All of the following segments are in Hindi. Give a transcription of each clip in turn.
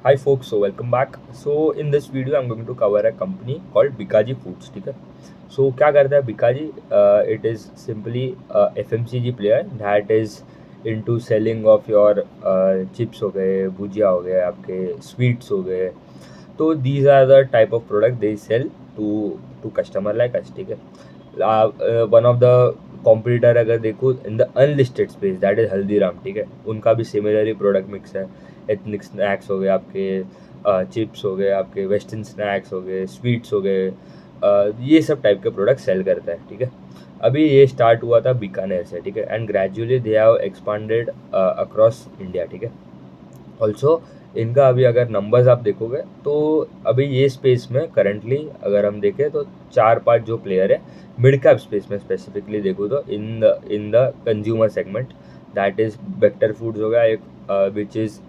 Hi folks, so welcome back. So in this video I'm going to cover a company called Bikaji Foods. ठीक है. So क्या करता है Bikaji? It is simply a FMCG player that is into selling of your chips हो गए, भुजिया हो गए, आपके sweets हो गए. तो these are the type of product they sell to customer like us. ठीक है. One of the कॉम्पिटिटर अगर देखो in the unlisted space that is Haldiram. ठीक है, उनका भी सिमिलर प्रोडक्ट मिक्स है. एथनिक स्नैक्स हो गए आपके, चिप्स हो गए आपके, वेस्टर्न स्नैक्स हो गए, स्वीट्स हो गए, ये सब टाइप के प्रोडक्ट सेल करता है. ठीक है, अभी ये स्टार्ट हुआ था बीकानेर से. ठीक है, and gradually they have expanded across India. ठीक है, ऑल्सो इनका अभी अगर नंबर्स आप देखोगे तो अभी ये स्पेस में करंटली अगर हम देखें तो 4-5 जो प्लेयर है मिड कैप स्पेस में स्पेसिफिकली देखो तो in the consumer segment that is Bectors foods हो गया एक, विच इज़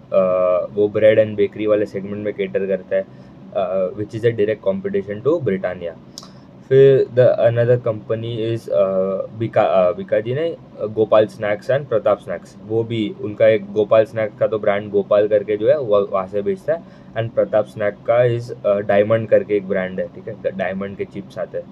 वो ब्रेड एंड बेकरी वाले सेगमेंट में केटर करता है, which is a direct competition to Britannia. फिर the another company is Bikaji नहीं, Gopal snacks and Pratap snacks. वो भी उनका एक गोपाल स्नैक्स का तो ब्रांड गोपाल करके जो है वो वहाँ से बेचता है. एंड प्रताप स्नैक का इज़ डायमंड करके एक ब्रांड है. ठीक है, डायमंड के चिप्स आते हैं,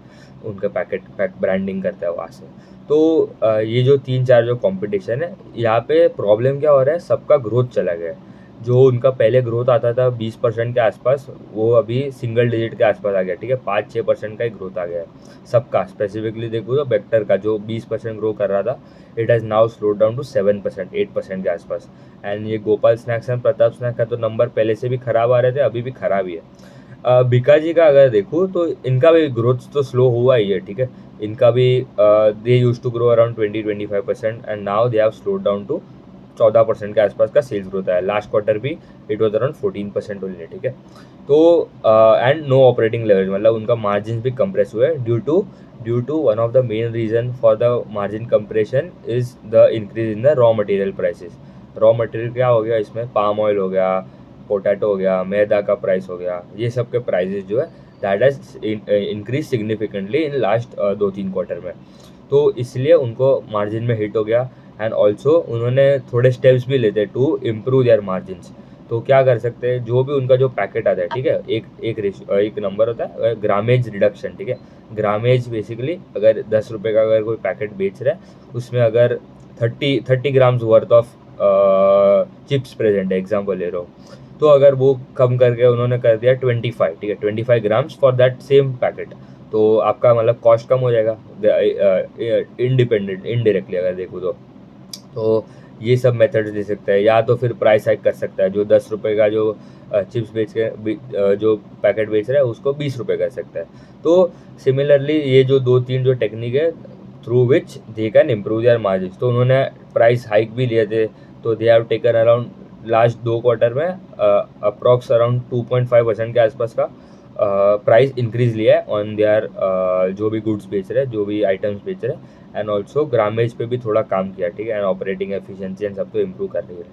उनका पैक ब्रांडिंग करता है वहाँ से. तो ये जो 3-4 जो कंपटीशन है यहाँ पे प्रॉब्लम क्या हो रहा है, सबका ग्रोथ चला गया है. जो उनका पहले ग्रोथ आता था 20% के आसपास, वो अभी सिंगल डिजिट के आसपास आ गया. ठीक है, 5-6% का ही ग्रोथ आ गया है सबका. स्पेसिफिकली देखो तो वेक्टर का जो 20% ग्रो कर रहा था, it has now slow down to 7%, 8% के आसपास. एंड ये Gopal snacks and Pratap snacks का तो नंबर पहले से भी खराब आ रहे थे, अभी भी खराब ही है. भिकाजी का अगर देखूँ तो इनका भी ग्रोथ तो स्लो हुआ ही है. ठीक है, इनका भी they used to grow around 20-25% and now they have slow down to 14% के आसपास का सेल्स ग्रोथ है. लास्ट क्वार्टर भी इट वॉज अराउंड 14% ओनली. ठीक है, तो एंड नो ऑपरेटिंग लेवरेज, मतलब उनका मार्जिन भी कंप्रेस हुए due to one of the main reason for the margin compression is the increase in the raw material prices. Raw material क्या हो गया इसमें, पाम ऑयल हो गया, पोटैटो हो गया, मैदा का प्राइस हो गया, ये सब के प्राइजेस जो है that has increase significantly in last 2-3 quarter में. तो इसलिए उनको मार्जिन में हिट हो गया. एंड ऑल्सो उन्होंने थोड़े स्टेप्स भी लेते टू इम्प्रूव देयर मार्जिन्स. तो क्या कर सकते हैं, जो भी उनका जो पैकेट आता है, ठीक है, एक नंबर होता है ग्रामेज रिडक्शन. ठीक है, ग्रामेज बेसिकली अगर 10 रुपये का अगर कोई पैकेट बेच रहा है, उसमें अगर 30 grams worth of chips present है, एग्जाम्पल ले रहा हूँ, तो अगर वो कम करके उन्होंने कर दिया 25. ठीक है, 25 grams for that same packet, तो आपका मतलब कॉस्ट कम हो जाएगा इनडायरेक्टली अगर देखो तो ये सब मेथड्स दे सकता है. या तो फिर प्राइस हाइक कर सकता है, जो 10 रुपये का जो चिप्स बेच के जो पैकेट बेच रहा है उसको 20 रुपये कर सकता है. तो सिमिलरली ये जो 2-3 जो टेक्निक है through which they can improve their margin. तो उन्होंने प्राइस हाइक भी लिए थे, तो they have taken around last 2 quarter में अप्रॉक्स अराउंड 2.5% के आसपास का प्राइस इंक्रीज लिया है ऑन देयर जो भी गुड्स बेच रहे हैं, जो भी आइटम्स बेच रहे हैं. एंड ऑल्सो ग्रामेज पे भी थोड़ा काम किया. ठीक है, एंड ऑपरेटिंग एफिशिएंसी एंड सब तो इम्प्रूव कर रही है.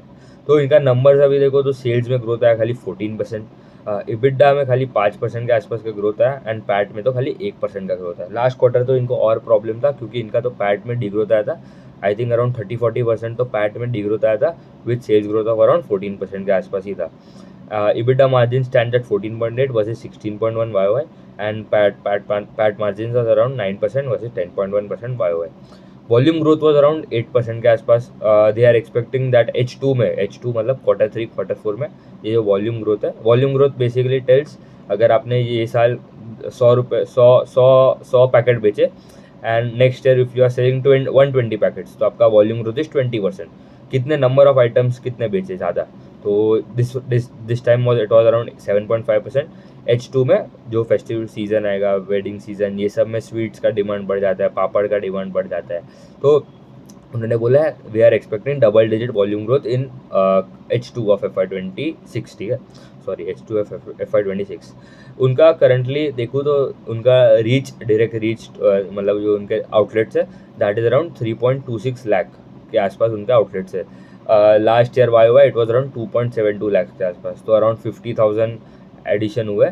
तो इनका नंबर्स अभी देखो तो सेल्स में ग्रोथ आया खाली 14%, इबिडा में खाली 5% के आसपास का ग्रोथ आया, एंड पैट में तो खाली 1% का ग्रोथ है. लास्ट क्वार्टर तो इनको और प्रॉब्लम था क्योंकि इनका तो पैट में डिग्रोथ आया था. आई थिंक अराउंड 30-40% तो पैट में डिग्रोथ आया था, with sales growth of around 14% के आसपास ही था. EBITDA margin stands at 14.8 versus 16.1 YOY, and PAT margins was around 9% versus 10.1% YOY. Volume growth was around 8% के आसपास. They are expecting that H2 में, H2 मतलब Q3 Q4 में ये जो वॉल्यूम ग्रोथ है, वॉल्यूम ग्रोथ बेसिकली टेल्स अगर आपने ये साल 100 पैकेट बेचे and next year if you are selling 120 packets, तो आपका वॉल्यूम ग्रोथ इज 20%. कितने नंबर ऑफ आइटम्स कितने बेचे ज़्यादा, तो this time it was around 7.5%. H2 में जो फेस्टिवल सीज़न आएगा, वेडिंग सीज़न, ये सब में स्वीट्स का डिमांड बढ़ जाता है, पापड़ का डिमांड बढ़ जाता है. तो उन्होंने बोला है we are expecting double digit volume growth in H2 of FY26. ठीक है, सॉरी H2 ऑफ FY26. उनका करंटली देखूँ तो उनका डायरेक्ट रीच मतलब जो उनके आउटलेट्स है दैट इज़ अराउंड 3.26 लाख के आसपास उनके आउटलेट्स है. Last year YOY it was around 2.72 lakh के आसपास, तो अराउंड 50,000 एडिशन हुए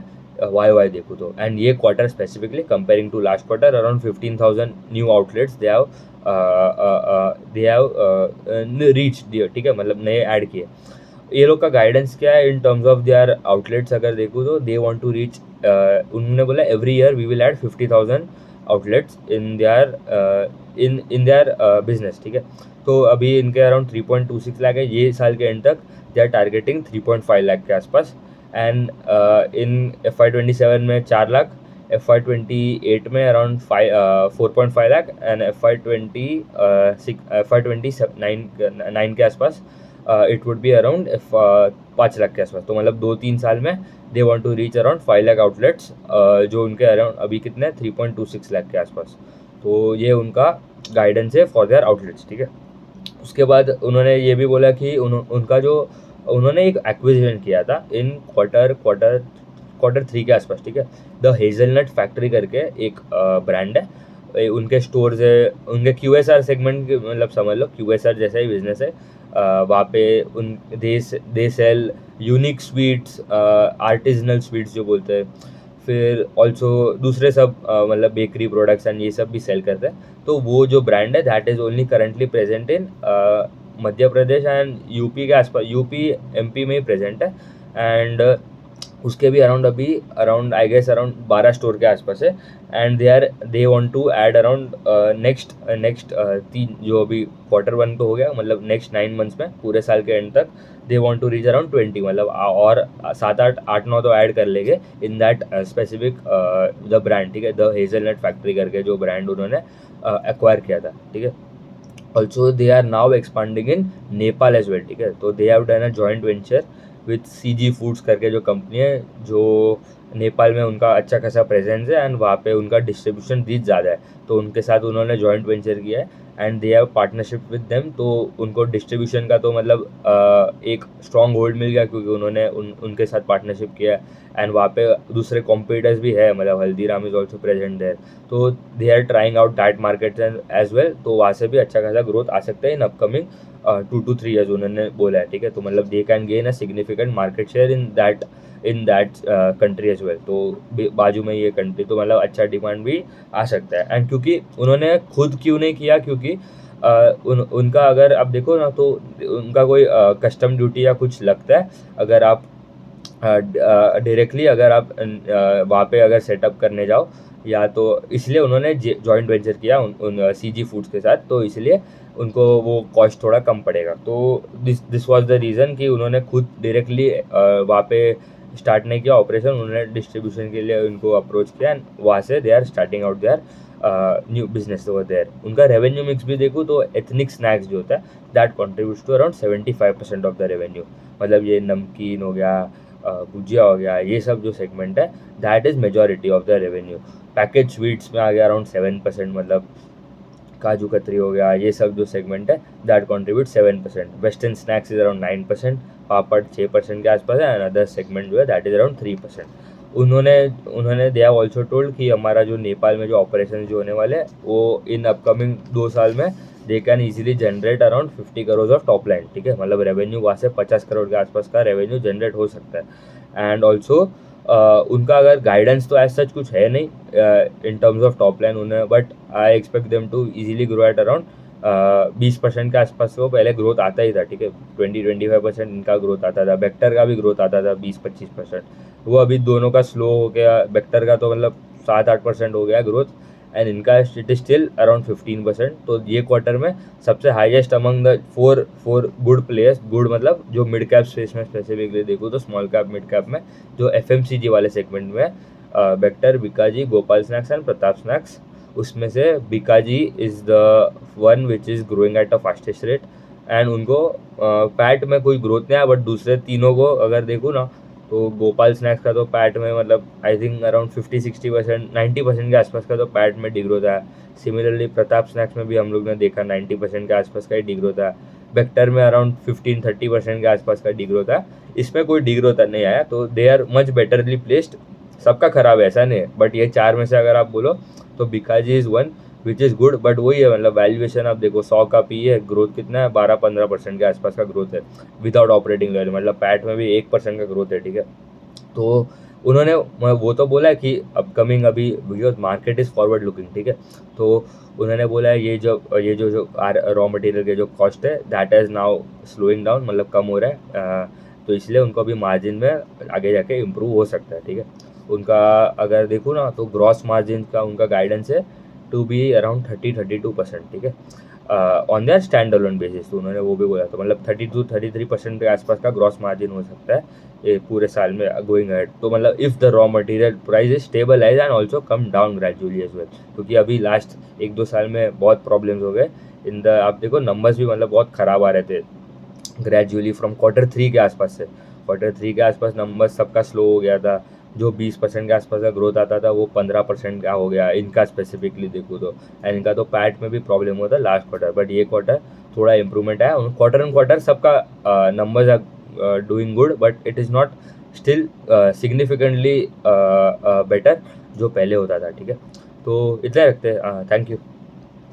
YOY देखो तो. एंड ये quarter specifically comparing to last quarter around 15,000 new outlets they have reach दिए. ठीक है, मतलब नए ऐड किए. ये लोग का गाइडेंस क्या है in terms of their outlets अगर देखूँ तो दे वांट टू रीच, उन्होंने बोला every year we will add 50,000 outlets in their business, ठीक है। तो अभी इनके अराउंड 3.26 लाख है, ये साल के एंड तक दे आर टारगेटिंग 3.5 लाख के आसपास। एंड इन FY27 में 4 लाख, FY28 में अराउंड 4.5 लाख एंड FY29 के आसपास it would be around 5 lakh के आसपास। तो मतलब 2-3 साल में they want to reach around 5 lakh outlets, जो उनके अराउंड अभी कितने 3.26 लाख के आसपास। तो ये उनका गाइडेंस है फॉर देयर आउटलेट्स, ठीक है। उसके बाद उन्होंने ये भी बोला कि उनका जो उन्होंने एक एक्विजिशन किया था इन क्वार्टर 3 के आसपास, ठीक है। द हेज़लनट फैक्ट्री करके एक ब्रांड है, उनके स्टोर्स है, उनके QSR सेगमेंट के, मतलब समझ लो QSR जैसा ही बिजनेस है। वहाँ पे उन they sell unique sweets, artisanal sweets जो बोलते हैं, फिर ऑल्सो दूसरे सब मतलब बेकरी प्रोडक्ट्स एंड ये सब भी सेल करते हैं। तो वो जो ब्रांड है that is only currently present in Madhya Pradesh and UP के आसपास, यूपी MP में ही प्रेजेंट है। एंड उसके भी around I guess around 12 store के आसपास है। And they want to add around next 3, जो अभी Q1 तो हो गया, मतलब नेक्स्ट 9 मंथ्स में पूरे साल के एंड तक they want to reach around 20, मतलब और 7-8-9 तो ऐड कर लेंगे in that specific the brand, ठीक है। द हेज़लनट फैक्ट्री करके जो ब्रांड उन्होंने एक्वायर किया था, ठीक है। Also they are now expanding in Nepal as well, ठीक है। तो they have done a joint venture with CG foods करके जो कंपनी है, जो नेपाल में उनका अच्छा खासा प्रेजेंस है एंड वहाँ पे उनका डिस्ट्रीब्यूशन रीच ज़्यादा है। तो उनके साथ उन्होंने जॉइंट वेंचर किया है and they have partnership with them. तो उनको डिस्ट्रीब्यूशन का तो मतलब एक स्ट्रॉन्ग होल्ड मिल गया, क्योंकि उन्होंने उनके साथ पार्टनरशिप किया है। एंड वहाँ पे दूसरे कॉम्पिटिटर्स भी है, मतलब Haldiram is also present there. तो they are trying out that market as well. तो वहाँ से भी अच्छा खासा ग्रोथ आ सकता है इन अपकमिंग 2 to 3 ईयर्स, उन्होंने बोला है, ठीक है। तो मतलब they can gain a significant market share in that country as well. तो बाजू में ये कंट्री, तो मतलब अच्छा डिमांड भी आ सकता है। एंड क्योंकि उन्होंने खुद क्यों नहीं किया, क्योंकि उनका अगर आप देखो ना तो उनका कोई कस्टम ड्यूटी या कुछ लगता है अगर आप डायरेक्टली अगर आप वहाँ पे अगर सेटअप करने जाओ, या तो इसलिए उन्होंने जॉइंट वेंचर किया उन CG फूड्स के साथ। तो इसलिए उनको वो कॉस्ट थोड़ा कम पड़ेगा। तो दिस वाज द रीज़न कि उन्होंने खुद डायरेक्टली वहाँ पे स्टार्ट नहीं किया ऑपरेशन, उन्होंने डिस्ट्रीब्यूशन के लिए उनको अप्रोच किया एंड वहाँ से they are starting out their new business over there. उनका रेवेन्यू मिक्स भी देखूँ तो एथनिक स्नैक्स जो होता है that contributes to around 75% of the revenue. मतलब ये नमकीन हो गया, भुजिया हो गया, ये सब जो सेगमेंट है that is majority of the revenue. Package sweets में आ गया अराउंड 7%, मतलब काजू कतरी हो गया, ये सब जो सेगमेंट है that contribute 7%। Western snacks is around 9%, पापड़ 6% के आसपास है, एंड अदर सेगमेंट जो है दैट इज अराउंड 3%। उन्होंने दे हैव ऑल्सो टोल्ड कि हमारा जो नेपाल में जो ऑपरेशन जो होने वाले हैं वो इन अपकमिंग 2 साल में they can easily generate around 50 crore of top line, ठीक है। मतलब रेवेन्यू वहाँ से 50 करोड़ के आसपास का रेवेन्यू जनरेट हो सकता है। एंड ऑल्सो उनका अगर गाइडेंस तो एज सच कुछ है नहीं in terms of top line उन्हें, but I expect them to easily grow at around 20% के आसपास से। वो पहले ग्रोथ आता ही था, ठीक है। 20-25% इनका ग्रोथ आता था, बेक्टर का भी ग्रोथ आता था 20-25%। वो अभी दोनों का स्लो हो गया, बेक्टर का तो मतलब 7-8% हो गया ग्रोथ, एंड इनका इट इज स्टिल अराउंड 15%। तो ये क्वार्टर में सबसे highest among the four good players, good मतलब जो मिड कैप स्पेस में स्पेसिफिकली देखो तो स्मॉल कैप मिड कैप में जो FMCG वाले सेगमेंट में Bector, Bikaji, Gopal snacks and Pratap snacks. उसमें से Bikaji is the one which is growing at a fastest rate, and उनको पैट में कोई ग्रोथ नहीं आया, बट दूसरे तीनों को अगर देखूँ ना तो गोपाल स्नैक्स का तो पैट में मतलब आई थिंक अराउंड 50-60%, 90% के आसपास का तो पैट में डिग्रोथ आया। सिमिलरली प्रताप स्नैक्स में भी हम लोग ने देखा 90% के आसपास का ही डिग्रोथ आया। वेक्टर में अराउंड 15-30% के आसपास का डिग्रोथ आया। इसमें कोई डिग्रोथ नहीं आया, तो they are much betterly placed. सबका खराब है ऐसा नहीं है, बट ये 4 में से अगर आप बोलो तो Bikaji is one which is good, but वही है मतलब वैल्यूएशन आप देखो 100 का पी है, ग्रोथ कितना है 12-15% के आसपास का ग्रोथ है विदाउट ऑपरेटिंग लेवल, मतलब पैट में भी 1% का ग्रोथ है, ठीक है। तो उन्होंने वो तो बोला है कि अपकमिंग अभी because market is forward looking, ठीक है। तो उन्होंने बोला है ये जो रॉ मटेरियल के जो कॉस्ट है that is now slowing down, मतलब कम हो रहा है। तो इसलिए उनको अभी मार्जिन में आगे जाके इम्प्रूव हो सकता है, ठीक है। उनका अगर देखूँ ना तो ग्रॉस मार्जिन का उनका गाइडेंस है टू बी अराउंड 30-32%, ठीक है, on their stand alone basis. तो उन्होंने वो भी बोला, तो मतलब 32-33% के आसपास का ग्रॉस मार्जिन हो सकता है ये पूरे साल में गोइंग अहेड। तो मतलब if the raw material price is stabilize and also come down gradually as well, क्योंकि अभी लास्ट 1-2 साल में बहुत प्रॉब्लम्स हो गए इन द, आप देखो नंबर्स भी मतलब बहुत ख़राब आ रहे थे ग्रेजुअली फ्रॉम Q3 के आसपास से। Q3 के आसपास नंबर सबका स्लो हो गया था। जो 20% के आसपास का ग्रोथ आता था वो 15% का हो गया इनका, स्पेसिफिकली देखूँ तो। एंड इनका तो पैट में भी प्रॉब्लम हुआ था लास्ट क्वार्टर, बट ये क्वार्टर थोड़ा इंप्रूवमेंट आया। क्वार्टर ऑन क्वार्टर सबका numbers are doing good, but it is not still significantly better जो पहले होता था, ठीक है। तो इतना ही रखते हैं, थैंक यू।